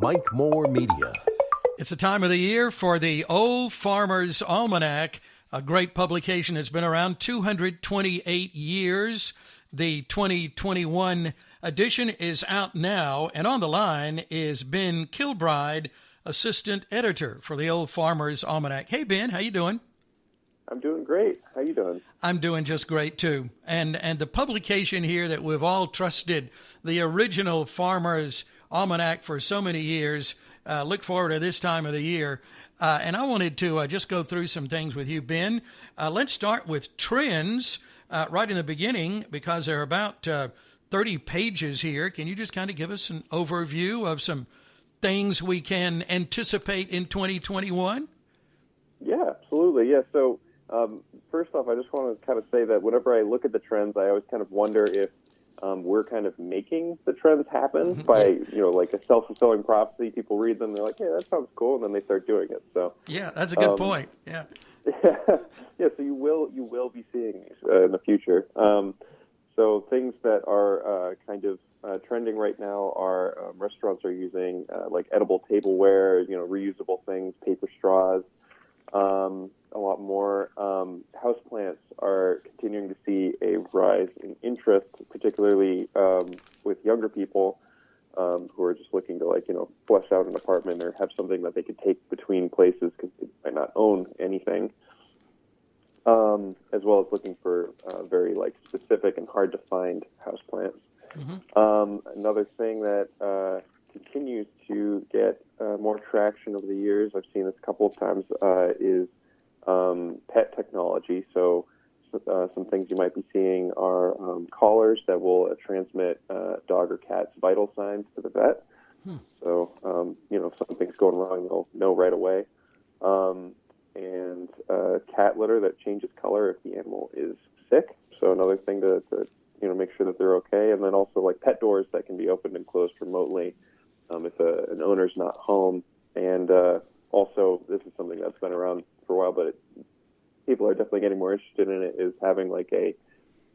Mike Moore Media. It's a time of the year for the Old Farmer's Almanac, a great publication that's been around 228 years. The 2021 edition is out now, and on the line is Ben Kilbride, assistant editor for the Old Farmer's Almanac. Hey, Ben, how you doing? I'm doing great. How you doing? I'm doing just great, too. And the publication here that we've all trusted, the original Farmer's Almanac for so many years, look forward to this time of the year. And I wanted to just go through some things with you, Ben. Let's start with trends right in the beginning, because there are about 30 pages here. Can you just kind of give us an overview of some things we can anticipate in 2021? Yeah, absolutely. Yeah, so first off, I just want to kind of say that whenever I look at the trends, I always kind of wonder if we're kind of making the trends happen by, like a self-fulfilling prophecy. People read them, they're like, "Hey, that sounds cool," and then they start doing it. So yeah, that's a good point. Yeah. Yeah. So you will be seeing these in the future. So things that are kind of trending right now are restaurants are using like edible tableware, reusable things, paper straws. A lot more. Houseplants are continuing to see a rise in interest, particularly with younger people who are just looking to, flesh out an apartment or have something that they could take between places because they might not own anything, as well as looking for very specific and hard to find houseplants. Another thing that continues to get more traction over the years, I've seen this a couple of times, is pet technology. So some things you might be seeing are collars that will transmit dog or cat's vital signs to the vet. So, if something's going wrong, they'll know right away. And cat litter that changes color if the animal is sick. So another thing to make sure that they're okay. And then also pet doors that can be opened and closed remotely if an owner's not home. And also, this is something that's been around for a while, but people are definitely getting more interested in it, is having a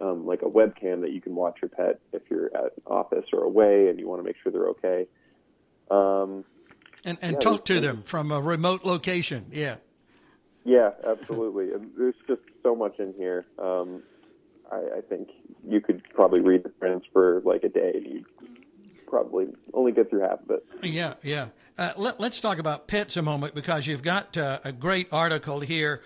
webcam that you can watch your pet if you're at an office or away and you want to make sure they're okay. And talk to them from a remote location. Yeah. Yeah, absolutely. And there's just so much in here. I think you could probably read the trends for a day and you'd probably only get through half of it. Yeah. Let's talk about pets a moment, because you've got a great article here.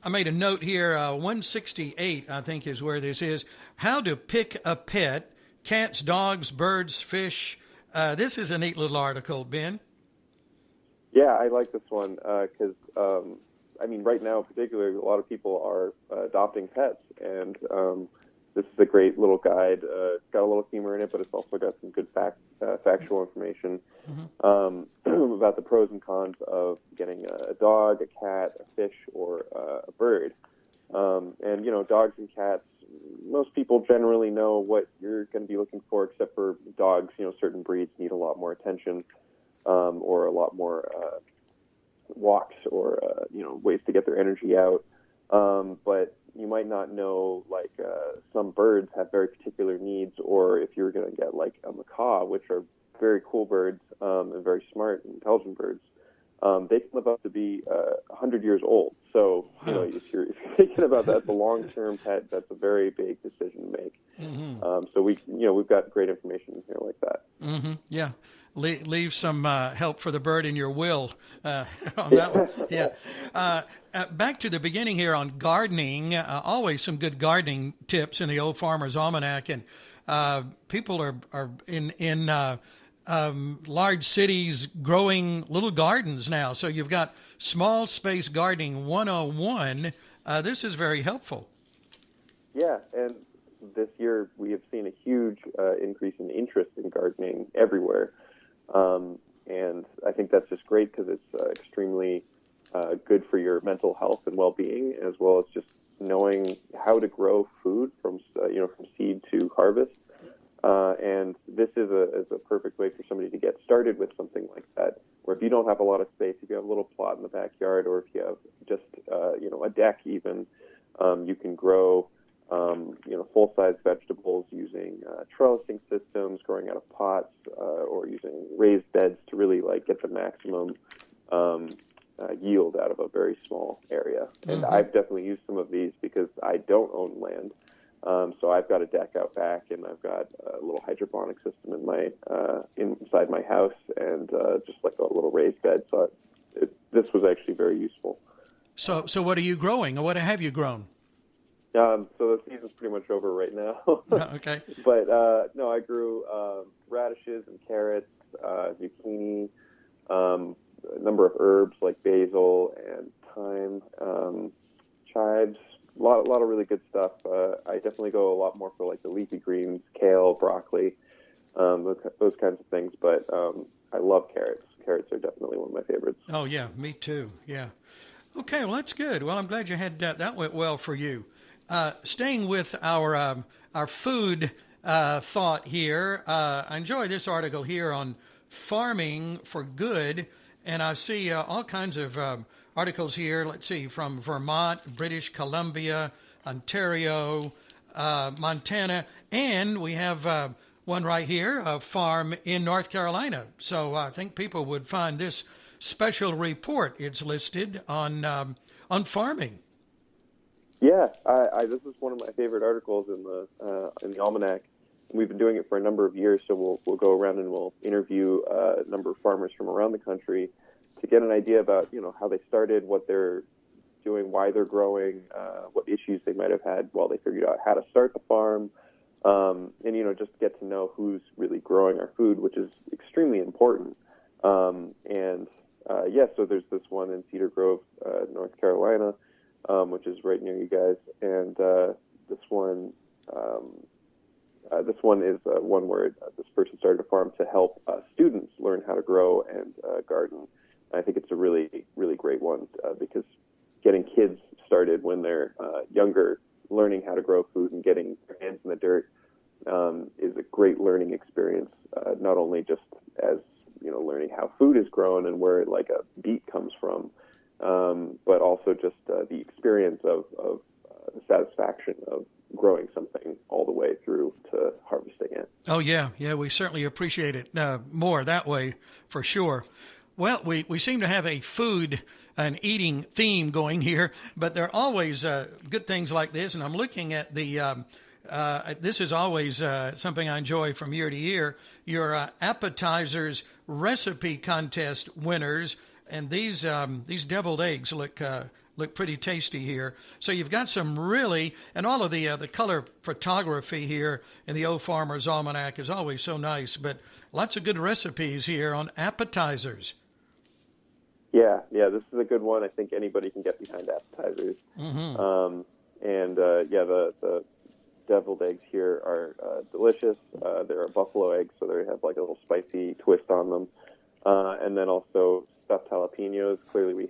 I made a note here, 168, I think is where this is. How to pick a pet, cats, dogs, birds, fish. This is a neat little article, Ben. Yeah, I like this one because, right now particularly, a lot of people are adopting pets, and this is a great little guide. It's got a little humor in it, but it's also got some good factual information about the pros and cons of getting a dog, a cat, a fish, or a bird. And dogs and cats, most people generally know what you're going to be looking for, except for dogs. Certain breeds need a lot more attention or a lot more walks or, ways to get their energy out. But you might not know, some birds have very particular needs, or if you're going to get a macaw, which are very cool birds and very smart and intelligent birds, they can live up to be 100 years old. So, if you're thinking about that, the long-term pet, that's a very big decision to make. So we've got great information in here like that. Yeah. Leave some help for the bird in your will on that one. Yeah. Back to the beginning here on gardening. Always some good gardening tips in the Old Farmer's Almanac, and people are in large cities growing little gardens now. So you've got Small Space Gardening 101. This is very helpful. Yeah, and this year we have seen a huge increase in interest in gardening everywhere. And I think that's just great because it's extremely good for your mental health and well-being, as well as just knowing how to grow food from seed to harvest. And this is a perfect way for somebody to get started with something like that, where if you don't have a lot of space, if you have a little plot in the backyard, or if you have just a deck even, you can grow full-size vegetables using trellising systems, growing out of pots, or using raised beds to really get the maximum yield out of a very small area. And I've definitely used some of these because I don't own land. So I've got a deck out back, and I've got a little hydroponic system inside my house, and just like a little raised bed. So this was actually very useful. So what are you growing, or what have you grown? So the season's pretty much over right now. Okay. But no, I grew radishes and carrots, zucchini, a number of herbs like basil and thyme, chives. A lot of really good stuff. I definitely go a lot more for the leafy greens, kale, broccoli, those kinds of things. But I love carrots. Carrots are definitely one of my favorites. Oh yeah, me too. Yeah. Okay, well that's good. Well, I'm glad you had that went well for you. Staying with our food thought here, I enjoy this article here on farming for good, and I see all kinds of articles here. Let's see, from Vermont, British Columbia, Ontario, Montana, and we have one right here, a farm in North Carolina. So I think people would find this special report. It's listed on farming. Yeah, this is one of my favorite articles in the Almanac. We've been doing it for a number of years, so we'll go around and we'll interview a number of farmers from around the country to get an idea about how they started, what they're doing, why they're growing, what issues they might have had while they figured out how to start the farm, and just get to know who's really growing our food, which is extremely important. So there's this one in Cedar Grove, North Carolina, which is right near you guys, and this one is one where this person started a farm to help students learn how to grow and garden. I think it's a really, really great one because getting kids started when they're younger, learning how to grow food and getting their hands in the dirt is a great learning experience, not only just as learning how food is grown and where a beet comes from, but also just the experience of the satisfaction of growing something all the way through to harvesting it. Oh, yeah, we certainly appreciate it more that way, for sure. Well, we seem to have a food and eating theme going here, but there are always good things like this, and I'm looking at the this is always something I enjoy from year to year, your appetizers recipe contest winners, and these deviled eggs look pretty tasty here. So you've got some really, and all of the color photography here in the Old Farmer's Almanac is always so nice, but lots of good recipes here on appetizers. Yeah, this is a good one. I think anybody can get behind appetizers. Mm-hmm. The deviled eggs here are delicious. They're buffalo eggs, so they have a little spicy twist on them. And then also stuffed jalapenos. Clearly, we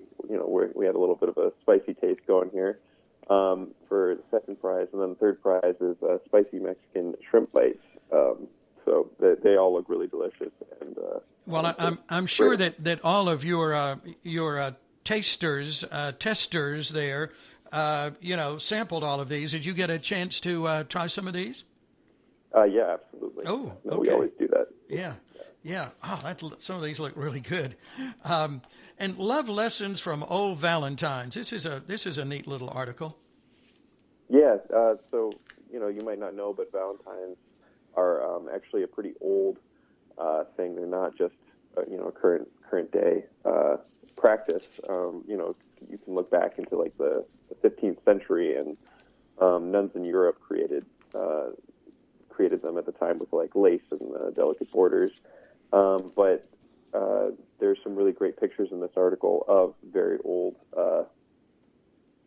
had a little bit of a spicy taste going here for the second prize, and then the third prize is spicy Mexican shrimp bites. So they all look really delicious. And well, I'm sure that all of your testers there, sampled all of these. Did you get a chance to try some of these? Yeah, absolutely. Oh, okay. We always do that. Yeah. Oh, some of these look really good. And love lessons from old Valentines. This is a neat little article. Yeah. So you might not know, but Valentines are actually a pretty old thing. They're not just current day practice. You can look back into the 15th century, and nuns in Europe created them at the time with lace and delicate borders. But there's some really great pictures in this article of very old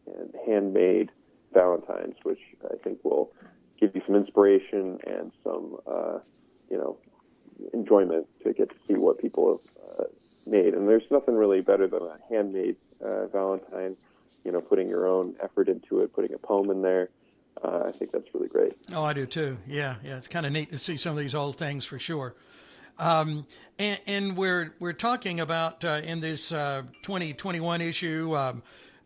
and handmade Valentines, which I think will give you some inspiration and some enjoyment to get to see what people have made. And there's nothing really better than a handmade Valentine, putting your own effort into it, putting a poem in there. I think that's really great. Oh, I do too. Yeah. It's kind of neat to see some of these old things for sure. And we're talking about in this 2021 issue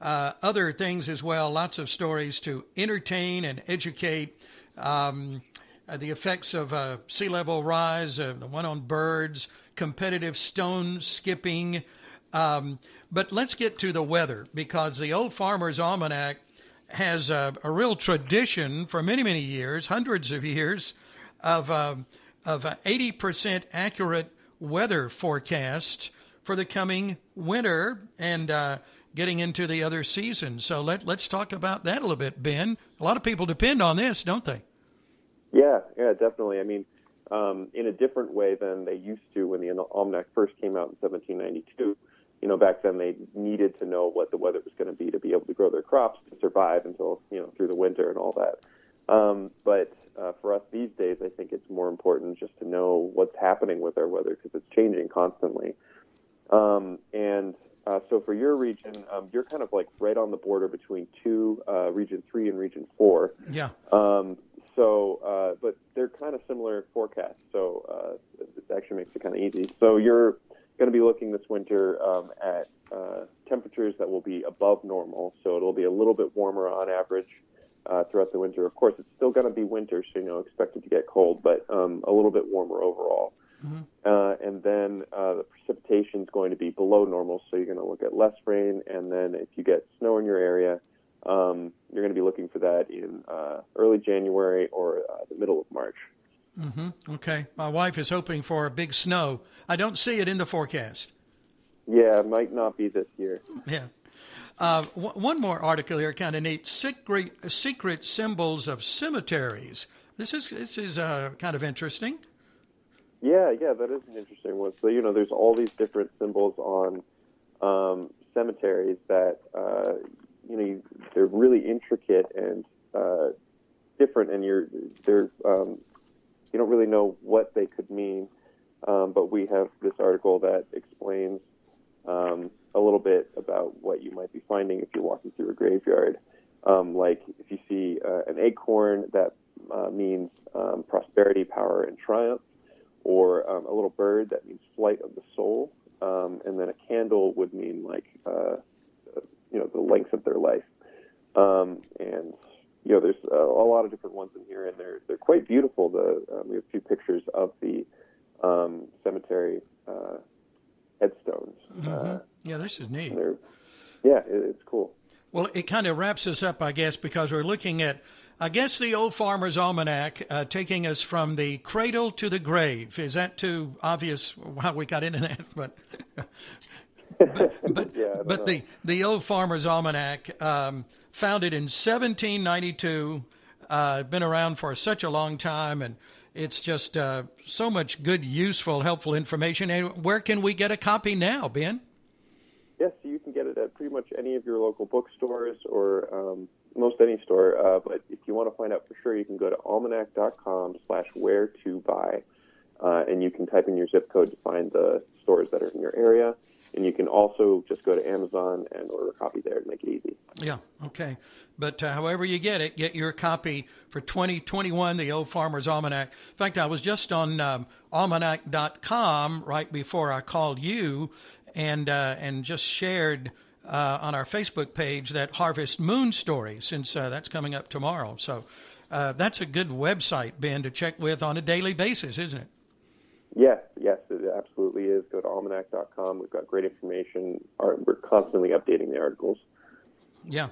other things as well, lots of stories to entertain and educate. The effects of sea level rise, the one on birds, competitive stone skipping. But let's get to the weather, because the Old Farmer's Almanac has a real tradition for many, many years, hundreds of years, of 80% accurate weather forecasts for the coming winter and getting into the other seasons. So let's talk about that a little bit, Ben. A lot of people depend on this, don't they? Yeah, definitely. I mean, in a different way than they used to when the Almanac first came out in 1792. Back then they needed to know what the weather was going to be able to grow their crops to survive until, through the winter and all that. But for us these days, I think it's more important just to know what's happening with our weather, because it's changing constantly. So for your region, you're kind of like right on the border between Region 3 and Region 4. Yeah. But they're kind of similar forecasts, so it actually makes it kind of easy. So you're going to be looking this winter at temperatures that will be above normal, so it'll be a little bit warmer on average throughout the winter. Of course, it's still going to be winter, so expect it to get cold, but a little bit warmer overall. Mm-hmm. And then the precipitation is going to be below normal, so you're going to look at less rain, and then if you get snow in your area, you're going to be looking for that in early January or the middle of March. Mm-hmm. Okay. My wife is hoping for a big snow. I don't see it in the forecast. Yeah, it might not be this year. Yeah. One more article here, kind of neat. Secret symbols of cemeteries. This is kind of interesting. Yeah, that is an interesting one. So, there's all these different symbols on cemeteries that, they're really intricate and different, and you don't really know what they could mean. But we have this article that explains a little bit about what you might be finding if you're walking through a graveyard. Like if you see an acorn, that means prosperity, power, and triumph, or a little bird, that means flight of the soul, and then a candle would mean like the length of their life. And there's a lot of different ones in here, and they're quite beautiful. We have a few pictures of the cemetery headstones. Mm-hmm. Yeah, this is neat. It's cool. Well, it kind of wraps us up, I guess, because we're looking at, I guess, the Old Farmer's Almanac, taking us from the cradle to the grave. Is that too obvious how we got into that? But the Old Farmer's Almanac, founded in 1792, been around for such a long time, and it's just so much good, useful, helpful information. And where can we get a copy now, Ben? Yes, you can get it at pretty much any of your local bookstores or most any store. But if you want to find out for sure, you can go to almanac.com/where-to-buy, and you can type in your zip code to find the stores that are in your area. And you can also just go to Amazon and order a copy there to make it easy. Yeah, okay. But however you get it, get your copy for 2021, the Old Farmer's Almanac. In fact, I was just on almanac.com right before I called you and just shared on our Facebook page that Harvest Moon story, since that's coming up tomorrow. So that's a good website, Ben, to check with on a daily basis, isn't it? Yes, it absolutely is. Go to almanac.com. We've got great information. We're constantly updating the articles. Yeah.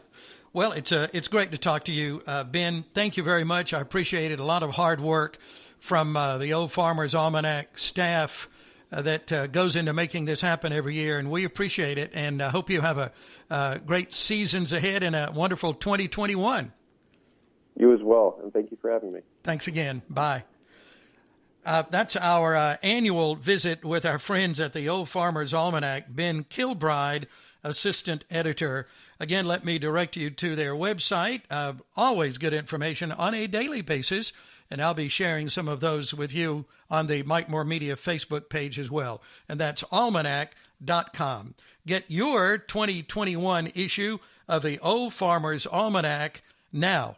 Well, it's great to talk to you, Ben. Thank you very much. I appreciate it. A lot of hard work from the Old Farmer's Almanac staff that goes into making this happen every year, and we appreciate it. And I hope you have a great seasons ahead and a wonderful 2021. You as well, and thank you for having me. Thanks again. Bye. That's our annual visit with our friends at the Old Farmer's Almanac, Ben Kilbride, assistant editor. Again, let me direct you to their website. Always good information on a daily basis, and I'll be sharing some of those with you on the Mike Moore Media Facebook page as well, and that's almanac.com. Get your 2021 issue of the Old Farmer's Almanac now